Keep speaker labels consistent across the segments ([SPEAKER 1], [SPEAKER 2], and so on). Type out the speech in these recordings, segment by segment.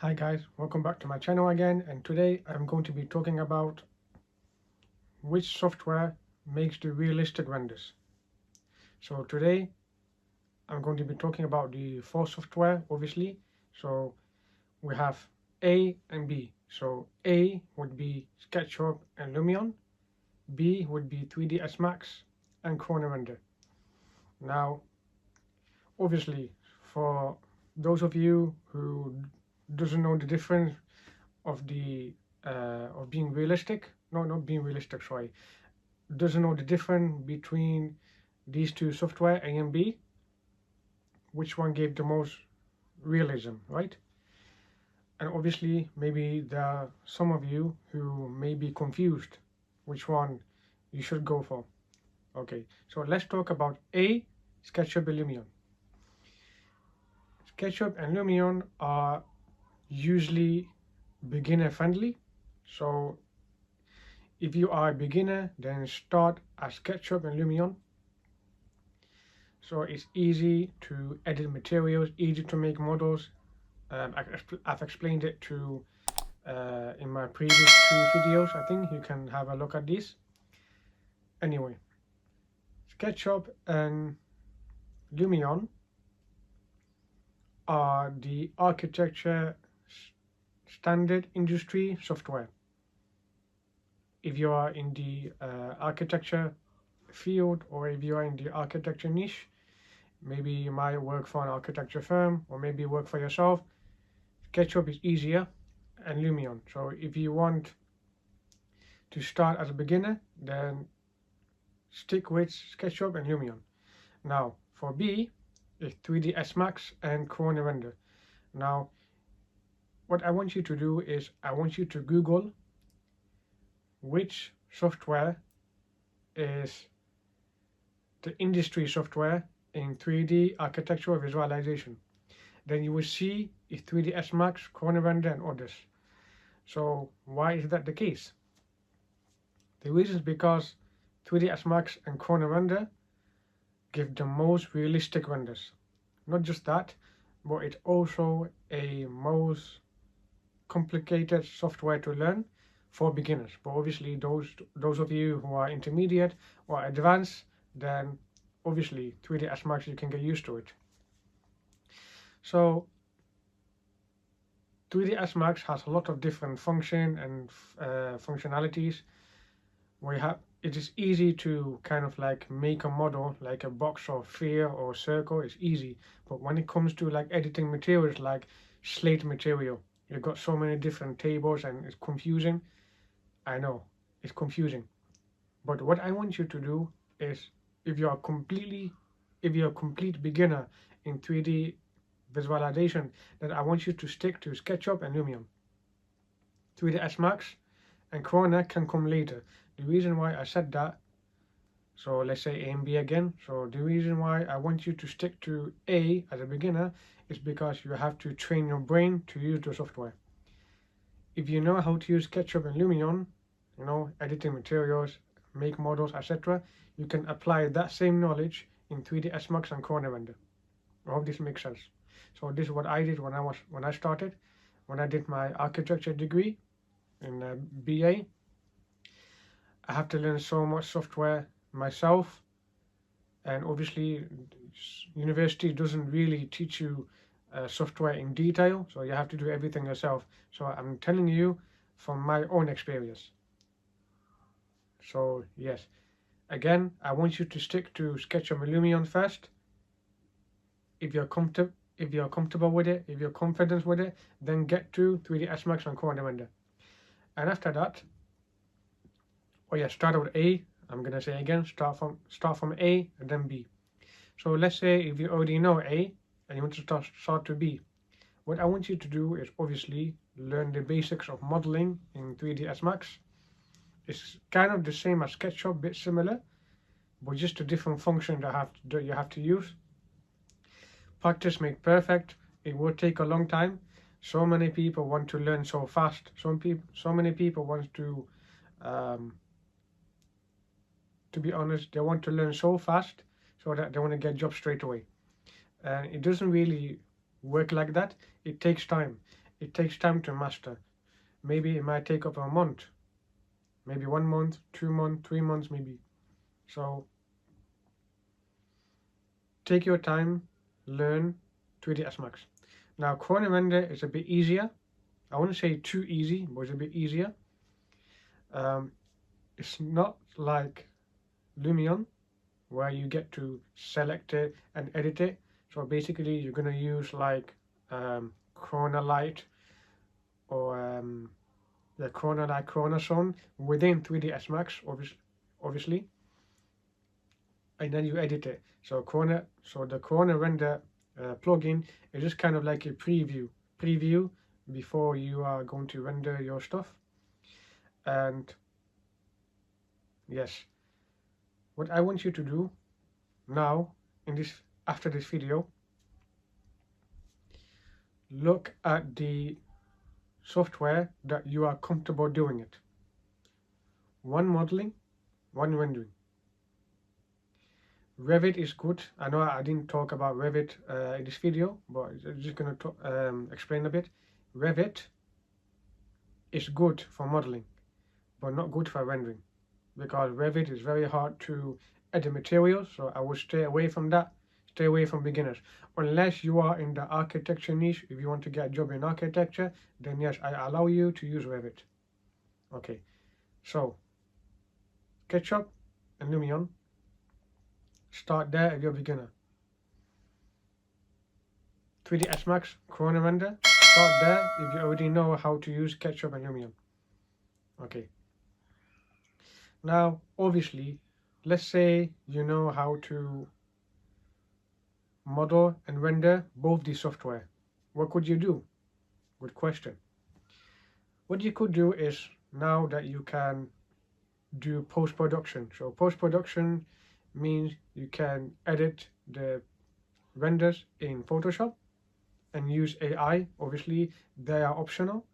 [SPEAKER 1] Hi guys, welcome back to my channel again, and today I'm going to be talking about which software makes the realistic renders. So today I'm going to be talking about the four software, obviously. So we have A and B. So A would be SketchUp and Lumion, B would be 3ds Max and Corner Render. Now obviously for those of you who doesn't know the difference of being realistic, no, not being realistic, sorry, doesn't know the difference between these two software, A and B, which one gave the most realism, right? And obviously maybe there are some of you who may be confused which one you should go for. Okay, so let's talk about A, SketchUp and Lumion. SketchUp and Lumion are usually beginner friendly, so if you are a beginner, then start at SketchUp and Lumion. So it's easy to edit materials, easy to make models. I've explained it in my previous two videos. I think you can have a look at these. Anyway, SketchUp and Lumion are the architecture standard industry software. If you are in the architecture field, or if you are in the architecture niche, maybe you might work for an architecture firm or maybe work for yourself, SketchUp is easier, and Lumion. So if you want to start as a beginner, then stick with SketchUp and Lumion. Now for B, it's 3ds Max and Corner Render. Now what I want you to do is I want you to Google which software is the industry software in 3D architectural visualization. Then you will see it's 3ds Max, Corner Render and others. So why is that the case? The reason is because 3ds Max and Corner Render give the most realistic renders. Not just that, but it's also a most complicated software to learn for beginners. But obviously those of you who are intermediate or advanced, then obviously 3ds Max, you can get used to it. So 3ds Max has a lot of different function and functionalities. It is easy to kind of like make a model like a box or sphere or circle. It's easy, but when it comes to like editing materials like slate material, you've got so many different tables and it's confusing. I know it's confusing, but what I want you to do is, if you're a complete beginner in 3D visualization, then I want you to stick to SketchUp and Lumion. 3ds Max and Corner can come later. The reason why I said that, so let's say A and B again. So the reason why I want you to stick to A as a beginner is because you have to train your brain to use the software. If you know how to use SketchUp and Lumion, you know, editing materials, make models, etc., you can apply that same knowledge in 3ds Max and Corner Render. I hope this makes sense. So this is what I did when I did my architecture degree in BA. I have to learn so much software myself, and obviously university doesn't really teach you software in detail, so you have to do everything yourself. So I'm telling you from my own experience. So yes, again, I want you to stick to SketchUp and Lumion first. If you're comfortable with it, if you're confident with it, then get to 3ds Max and Corner Render. And after that, oh yeah, start with A. I'm gonna say again, start from A and then B. So let's say if you already know A and you want to start to B, what I want you to do is obviously learn the basics of modeling in 3ds Max. It's kind of the same as SketchUp, bit similar, but just a different function that you have to use. Practice make perfect. It will take a long time. So many people want to learn so fast. So many people want to be honest, they want to learn so fast so that they want to get jobs straight away. And it doesn't really work like that. It takes time. it takes time to master. Maybe it might take up a month, maybe 1 month, 2 months, 3 months maybe. So take your time, learn 3ds Max. Now Corner Render is a bit easier. I wouldn't say too easy, but it's a bit easier. It's not like Lumion, where you get to select it and edit it. So basically you're going to use like Corner Light or the Corner Light Corner Zone within 3ds Max, obviously, and then you edit it. So the Corner Render plugin is just kind of like a preview before you are going to render your stuff. And yes, what I want you to do now after this video, look at the software that you are comfortable doing it. One modeling, one rendering. Revit is good. I know I didn't talk about Revit in this video, but I'm just going to explain a bit. Revit is good for modeling, but not good for rendering, because Revit is very hard to edit materials, so I would stay away from that. Stay away from beginners. Unless you are in the architecture niche, if you want to get a job in architecture, then yes, I allow you to use Revit. Okay, so SketchUp and Lumion. Start there if you're a beginner. 3ds Max, Corner Render, start there if you already know how to use SketchUp and Lumion. Okay. Now, obviously, let's say you know how to model and render both these software. What could you do? Good question. What you could do is, now that you can do post-production. So post-production means you can edit the renders in Photoshop and use AI. Obviously, they are optional,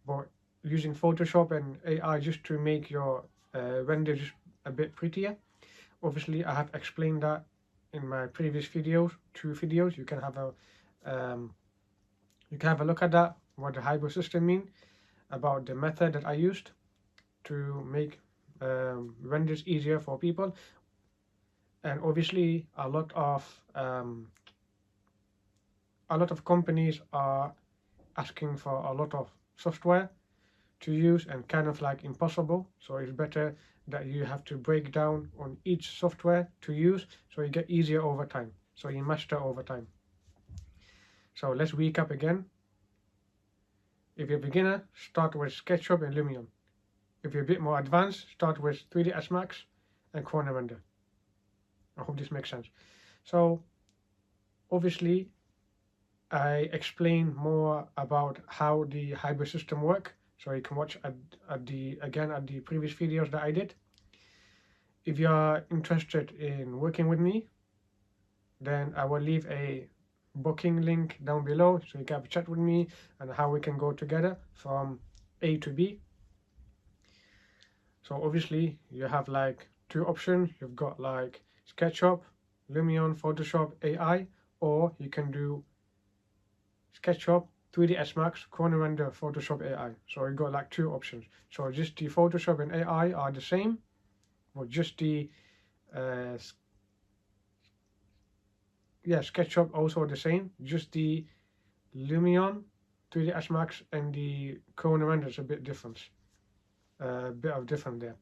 [SPEAKER 1] but using Photoshop and AI just to make your render just a bit prettier. Obviously, I have explained that in my previous videos, 2 videos. You can have a look at that, what the hybrid system mean, about the method that I used to make renders easier for people. And obviously, a lot of companies are asking for a lot of software to use, and kind of like impossible. So it's better that you have to break down on each software to use, so you get easier over time, so you master over time. So let's recap again. If you're a beginner, start with SketchUp and Lumion. If you're a bit more advanced, start with 3ds Max and Corner Render. I hope this makes sense. So obviously I explain more about how the hybrid system work, so you can watch at the previous videos that I did. If you are interested in working with me, then I will leave a booking link down below, so you can have a chat with me and how we can go together from A to B. So obviously you have like 2 options. You've got like SketchUp, Lumion, Photoshop, AI, or you can do SketchUp, 3ds Max, Corner Render, Photoshop, AI. So you got like 2 options. So just the Photoshop and AI are the same, or just the SketchUp also the same. Just the Lumion, 3ds Max, and the Corner Render is a bit different. Bit of different there.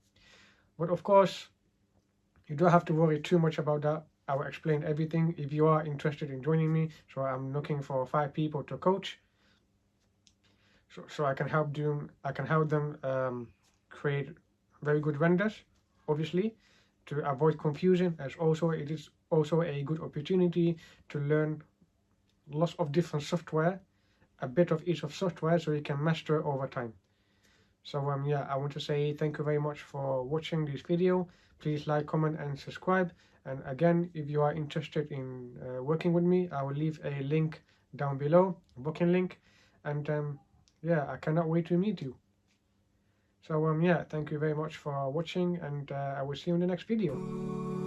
[SPEAKER 1] But of course, you don't have to worry too much about that. I will explain everything if you are interested in joining me. So I'm looking for 5 people to coach. So I can help them create very good renders, obviously, to avoid confusion, as also it is also a good opportunity to learn lots of different software, a bit of each of software, so you can master over time. So yeah, I want to say thank you very much for watching this video. Please like, comment and subscribe. And again, if you are interested in working with me, I will leave a link down below, a booking link. And yeah, I cannot wait to meet you. So yeah, thank you very much for watching, and I will see you in the next video.